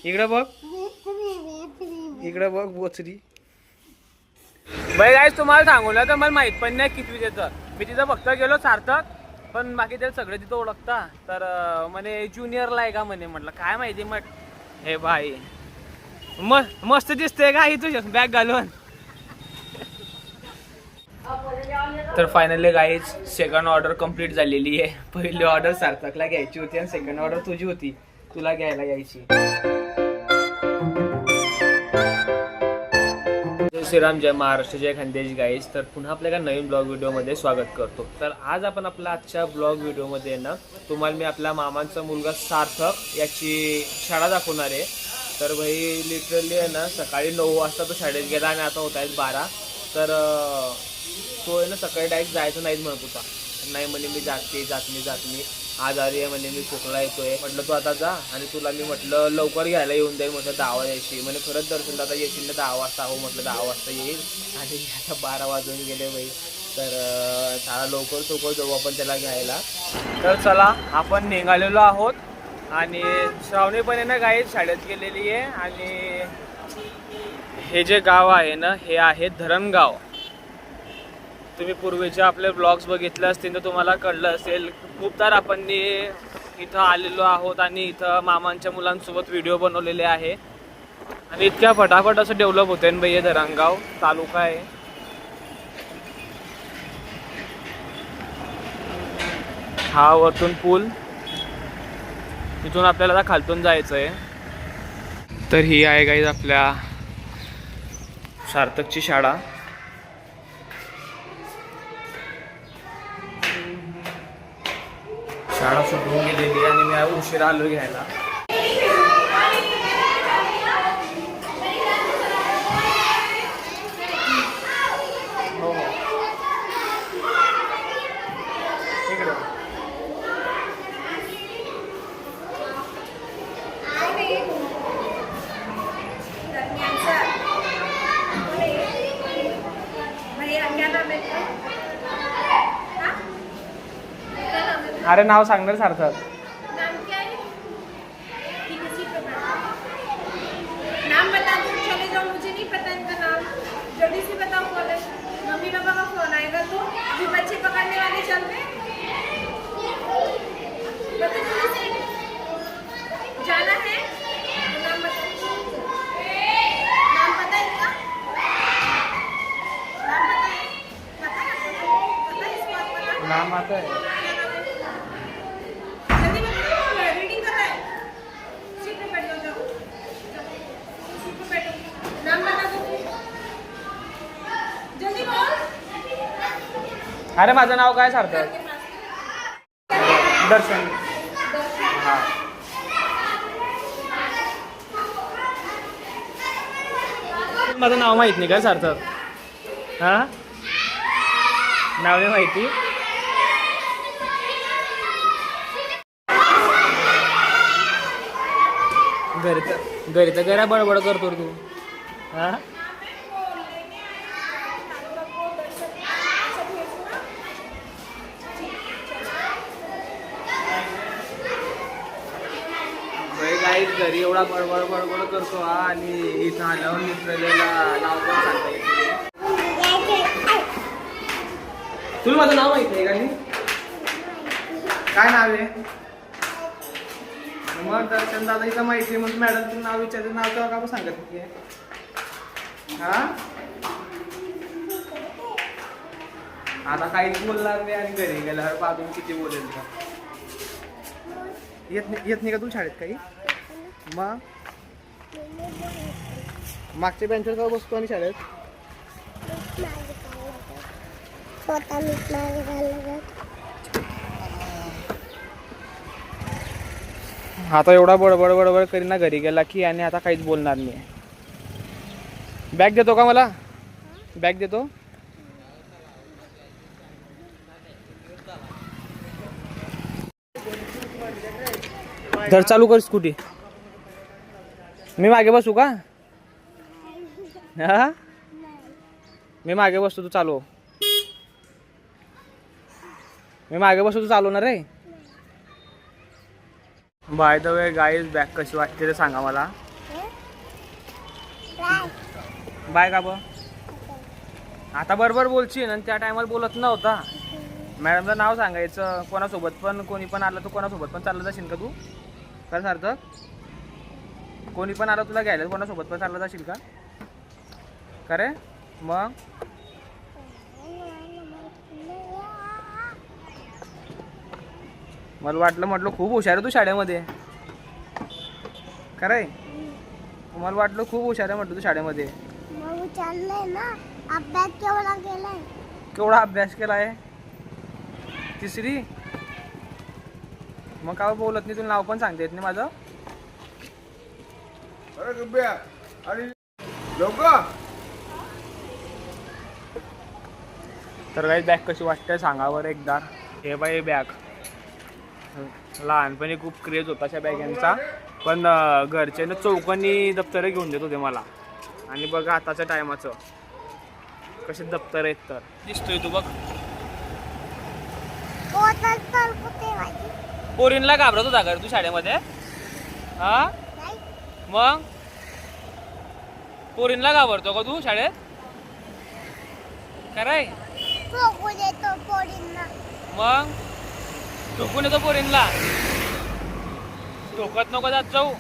इकडे बघ, इकडे बघ बोचरी. बाई गाईस तुम्हाला सांगू ना तर मला माहित पण नाही किती तिथं. मी तिथं फक्त गेलो सार्थक, पण बाकी ते सगळे तिथं ओळखता. तर म्हणे ज्युनियरला आहे का म्हणे. म्हटलं काय माहिती. मग हे भाई मस्त दिसतंय का ही तुझ्या बॅग घालून. तर finally guys second order complete झालेली आहे. पहिली ऑर्डर सार्थकला घ्यायची होती आणि सेकंड ऑर्डर तुझी होती, तुला घ्यायला यायची. जय श्रीराम, जय महाराष्ट्र, जय खानदेश गाईज. तर पुन्हा आपल्या एका नवीन ब्लॉग व्हिडिओमध्ये स्वागत करतो. तर आज आपण आपल्या आजच्या ब्लॉग व्हिडिओमध्ये ना तुम्हाला मी आपल्या मामांचा मुलगा सार्थक याची शाळा दाखवणार आहे. तर भाई लिटरली आहे ना सकाळी 9 वाजता तो शाळेत गेला आणि आता होत आहेत 12. तर तो आहे ना सकाळी डायरेक्ट जायचं नाहीच म्हणत होता. नाही म्हणे मी जात मी आजारी आहे म्हणे, मी खोकला येतोय. म्हटलं तू आता जा आणि तुला मी म्हटलं लवकर घ्यायला येऊन जाईल म्हटलं 10 वाजायची. म्हणजे खरंच दर्शन दादा येशील ना 10 वाजता. हो म्हटलं 10 वाजता येईल. आणि आता 12 वाजून गेले बाई. तर शाळा लवकर जाऊ आपण त्याला घ्यायला. तर चला आपण निघालेलो आहोत. आणि श्रावणी पण आहे ना गाई शाळेत गेलेली आहे. आणि हे जे गाव आहे ना हे आहे धरणगाव. तुम्ही पूर्वीचे आपले ब्लॉग्स बघितले असतील तर तुम्हाला कळलं असेल. खूप तर आपण इथं आलेलो आहोत आणि इथं मामांच्या मुलांसोबत व्हिडिओ बनवलेले आहे. आणि इतक्या फटाफट असं डेव्हलप होते ना बाई हे धरणगाव तालुका आहे. हा वरतून पूल, इथून आपल्याला आता खालतून जायचं आहे. तर ही आहे गाईज आपल्या सार्थकची शाळा. शाळा सुटून गेलेली आणि मी उशिरा आलो घ्यायला. अरे नाव सांगणार सार्थक. नाम बता दो, चले जाओ, मुझे नहीं पता इनका नाम. जल्दी से बताओ कौन है. मम्मी पापा का फोन आएगा तो अभी बच्चे पकड़ने वाले चल रहे. बता जल्दी से. जाना है. नाम बता. नाम पता है इनका. नाम पता है. पता है इस बात का नाम आता है. रीडिंग कर रहा है. सीट पे बैठ जाओ. सीट पे बैठो. नाम बता दो. जल्दी बोल. अरे माझं नाव काय सार्थक. दर्शन. हा माझं नाव माहित नाही काय सार्थक. हा नाव नाही माहिती. घरी तर घरा बडबड करतो तू. हा घरी एवढा बडबड करतो हा. आणि इथं आल्यावर मित्रलेला नाव पण सांगता येते. तुला माझं नाव माहित नाही का. मी काय नाव आहे मग दर्शन दादा इथं माहिती आहे. मग मॅडम तुझं नाव विचारते. नाव तेव्हा का सांगत होती. हा आता काहीच बोलणार नाही आणि घरी गेल्यावर बाजून किती बोलेल का. येत नाही का तू शाळेत काही. मग मागच्या बेंचवर का बसतो आणि शाळेत. आता एवढा बडबड करीन ना घरी गेला की. आणि आता काहीच बोलणार नाही. बॅग देतो का मला. बॅग देतो. धड चालू कर स्कूटी. मी मागे बसू का. हा मी मागे बसतो तू चालव. मी मागे बसतो तू चालवणार आहे. By the way guys bag कशी वाटते ते सांगा मला. बाय का बा आता बरोबर बोलशील आणि त्या टायमाला बोलत नव्हता. मॅडमचं नाव सांगायचं, कोणासोबत पण कोणी पण आलं तर कोणासोबत पण चाललं जाशील का तू? काय सार्थक, कोणी पण आलं तुला घ्यायला कोणासोबत पण चाललं जाशील का? का रे मग? मला म्हटलं खूप हुशार आहे तू शाळेमध्ये. का रे मला वाटलं खूप हुशार आहे म्हटलं तू शाळेमध्ये. अभ्यास केवढा केलाय? केवढा अभ्यास केलाय? तिसरी. मग काय बोलत नाही, तुला नाव पण सांगता येत नाही माझं. तर काही बॅग कशी वाटते सांगावर एकदा. हे बाई बॅग लहानपणी खूप क्रेज होता अशा बॅगांचा, पण घरच्यानं चौकोनी दप्तर घेऊन देत होते मला. आणि बघ आताच्या टायमाचं कसे दप्तर आहेत. तर दिसतोय तू बघ, पोरींला घाबरत होता का तू शाळेमध्ये? हा मग पोरींला घाबरतो का तू शाळेत? काय मग टोकून येतो पोरींला? टोकत नको जात जाऊ.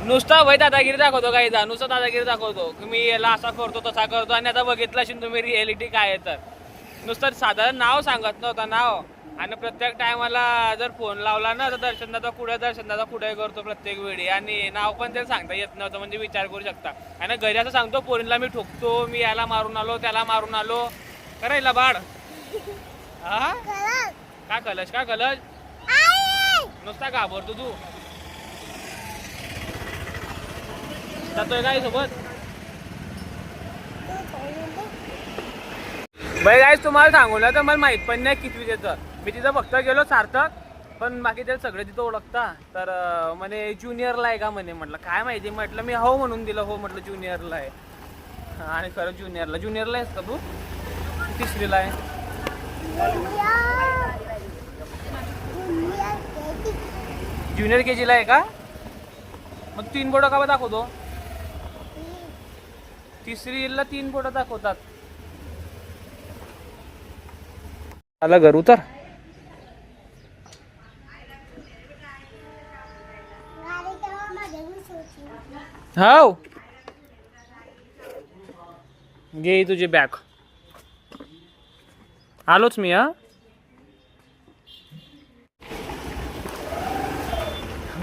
नुसता वय दादागिरी दाखवतो काही जा, नुसता दादागिरी दाखवतो की मी याला असा करतो तसा करतो. आणि आता बघितलं असेल तुम्ही रिॲलिटी काय आहे. तर नुसतं साधारण नाव सांगत नव्हता नाव, आणि प्रत्येक टायमाला जर फोन लावला ना तर दर्शनदादा कुठे करतो प्रत्येक वेळी. आणि नाव पण त्याला सांगता येत नव्हतं, म्हणजे विचार करू शकता. आणि घरी असं सांगतो पोरींला मी ठोकतो, मी याला मारून आलो त्याला मारून आलो. करायला बाड हा का कलश का कलश नुसता घाबरतो तू. जातोय काय सोबत? बाई गाईस तुम्हाला सांगू ना तर मला माहित पण नाही किती देतं. मी तिथं फक्त गेलो सार्थक, पण बाकी ते सगळे तिथं ओळखता. तर म्हणे ज्युनियरला आहे का म्हणे. म्हटलं काय माहिती, म्हटलं मी हो म्हणून दिलं. हो म्हटलं ज्युनियरला आहे. आणि खरं ज्युनियरला आहेस का तू? तिसरीला आहे. ज्युनियर KG ला आहे का? मग 3 बोर्ड का दाखवतो? तिसरीला 3 बोर्ड दाखवतात. आला घर उतर. हाव घे तुझी बॅग. आलोच मी. हा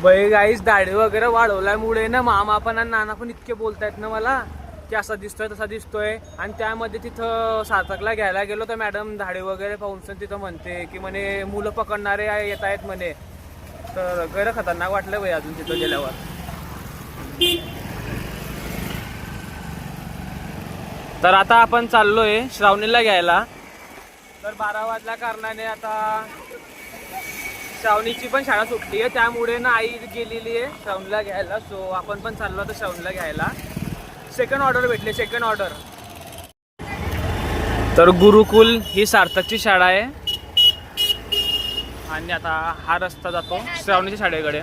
बाई गाईस दाढी वगैरे वाढवल्यामुळे ना मामा पण आणि नाना पण इतके बोलतायत ना मला की असा दिसतोय तसा दिसतोय. आणि त्यामध्ये तिथं सार्थकला घ्यायला गेलो तर मॅडम दाढी वगैरे पाहून तिथं म्हणते की म्हणे मुलं पकडणारे येत आहेत म्हणे. तर गैर खतरनाक वाटलं बाई अजून तिथं गेल्यावर. तर आता आपण चाललोय श्रावणीला घ्यायला. तर 12 वाजल्या कारणाने आता श्रावणीची पण शाळा सुटली आहे, त्यामुळे ना आई गेलेली आहे श्रावणीला घ्यायला. सो आपण पण चाललो आता श्रावणीला घ्यायला. सेकंड ऑर्डर भेटले, सेकंड ऑर्डर. तर गुरुकुल ही सार्थकची शाळा आहे. आणि आता हा रस्ता जातो श्रावणीच्या शाळेकडे.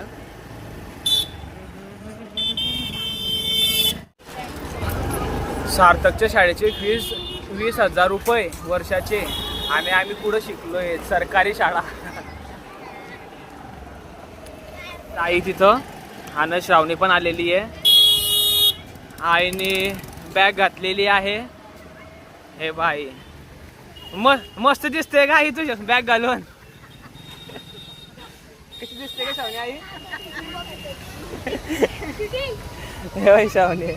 सार्थकच्या शाळेची फीस 20,000 रुपये वर्षाचे. आणि आम्ही पुढे शिकलोय सरकारी शाळा. आई तिथं आणि श्रावणी पण आलेली आहे. आईने बॅग घातलेली आहे. हे बाई मस्त दिसते का आई तुझ्या बॅग घालून? कशी दिसते का श्रावणी आई? हे बाई श्रावणी.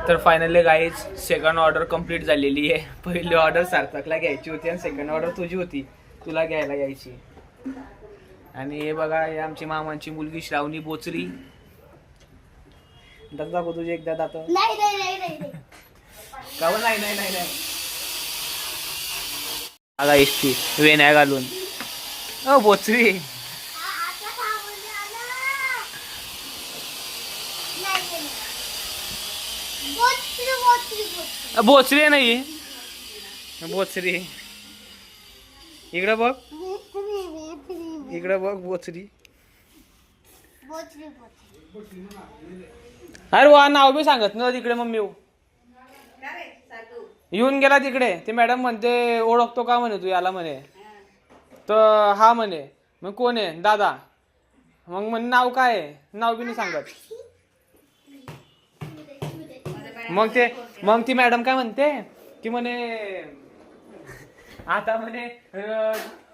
तर finally guys second order complete झालेली आहे. पहिली ऑर्डर सार्थकला घ्यायची होती आणि सेकंड ऑर्डर तुझी होती, तुला घ्यायला यायची. आणि हे बघा हे आमची मामांची मुलगी श्रावणी बोचरी. दात दाखव तुझे एकदा दात. का नाही आगा इष्टी वेण्या घालून. ओ बोचरी बोचरी नाही बोचरी. इकडं बघ बोचरी. अरे वा नाव बी सांगत ना तिकडे मम्मी येऊन गेला तिकडे ते मॅडम म्हणते ओळखतो का म्हणे तू याला म्हणे तर हा म्हणे मग कोण आहे दादा मग म्हणे नाव काय आहे नाव बी नाही सांगत मग ती मॅडम काय म्हणते की म्हणे आता म्हणे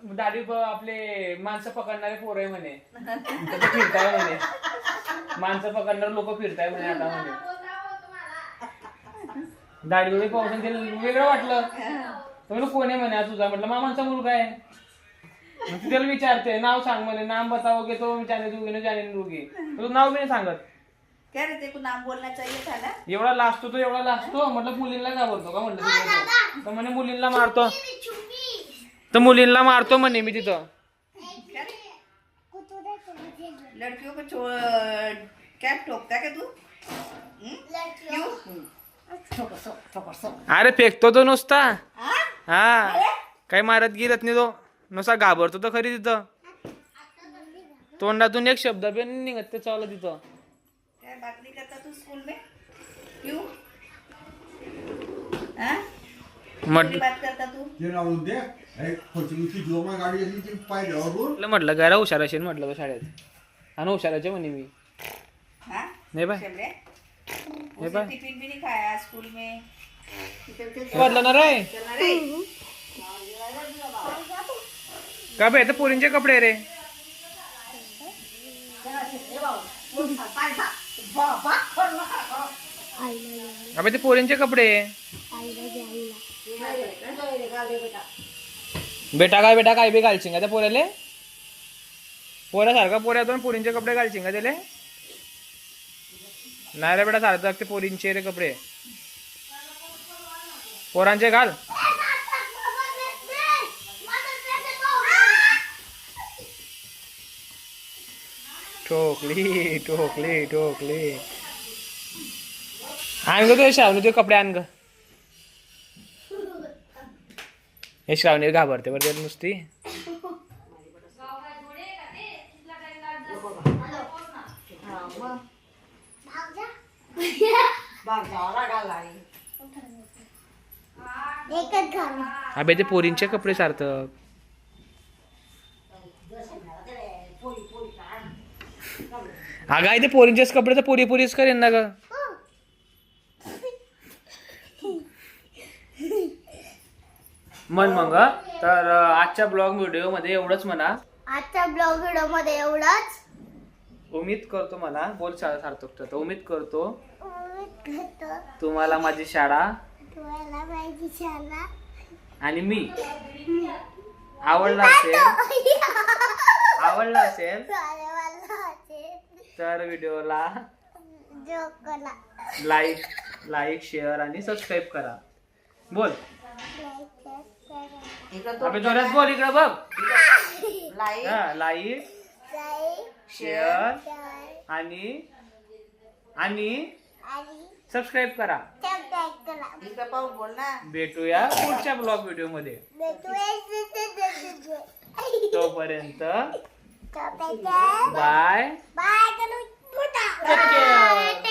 दाढी आपले माणसं पकडणारे पोर आहे म्हणे फिरताय म्हणे माणसं पकडणारे लोक फिरताय म्हणे आता म्हणे दाढी वगैरे पाहून ते वेगळं वाटलं तर कोण आहे म्हणे तुझा म्हटलं मामांचा मुलगा आहे मग त्याला विचारते नाव सांग म्हणे नाम बताओगे तो जाने दूंगी ना जाने दूंगी तुझं नाव बी नाही सांगत क्या रे तेको नाम बोलना चाहिए था ना एवढा लाजतो तो एवढा लाजतो म्हटलं मुलींना घाबरतो का म्हटलं तिथे तर म्हणे मुलींना मारतो तर मुलींना मारतो म्हणे मी तिथं लड़कियों को क्या ठोकता क्या तू अरे फेकतो तो नुसता हा काही मारत गिरत नाही तो नुसता घाबरतो तर खरी तिथं तोंडातून एक शब्द पण निघत ते चावलं तिथं क्या बात नहीं करता तू स्कूल में क्यों हाँ म्हटलं बात करता तू म्हटलं घरा हुशार असेल म्हटलं तो शाळेत आणि हुशाराचे म्हणे मी हाँ नाही बाय उसने टिफिन भी नहीं खाया स्कूल में बदलं ना रे चलना रे का बे तर पोरींचे कपडे रे अबे ते पोरींचे कपडे बेटा काय बी घालशील का त्या पोऱ्याले पोऱ्यासारखा पोऱ्यातून पोरींचे कपडे घालशील का त्याले नाही रे बेटा सारखं ते पोरींचे रे कपडे पोरांचे घाल ठोकली ठोकली ठोकली आण ग तू श्रावणी ते कपडे आण ग हे श्रावणी घाबरते बरं त्याला नुसती अबे ते पोरींचे कपडे सार्थक अगं आहे ते पोरींचेच कपडे तर पोरी पोरीच करेन ना ग मन मग तर आजच्या ब्लॉग व्हिडिओ मध्ये एवढंच म्हणा आजच्या ब्लॉग व्हिडिओ मध्ये एवढंच उम्मीद करतो मला बोल सार्थक तर उम्मीद करतो तुम्हाला माझी शाळा आणि मी आवडला असेल तर व्हिडिओला लाईक शेअर आणि सबस्क्राईब करा बोल अबे जोरात बोल इकडे बघ लाईक शेअर आणि सबस्क्राईब करा बोल ना भेटूया पुढच्या ब्लॉग व्हिडिओ मध्ये तोपर्यंत बाय बाय टेक केअर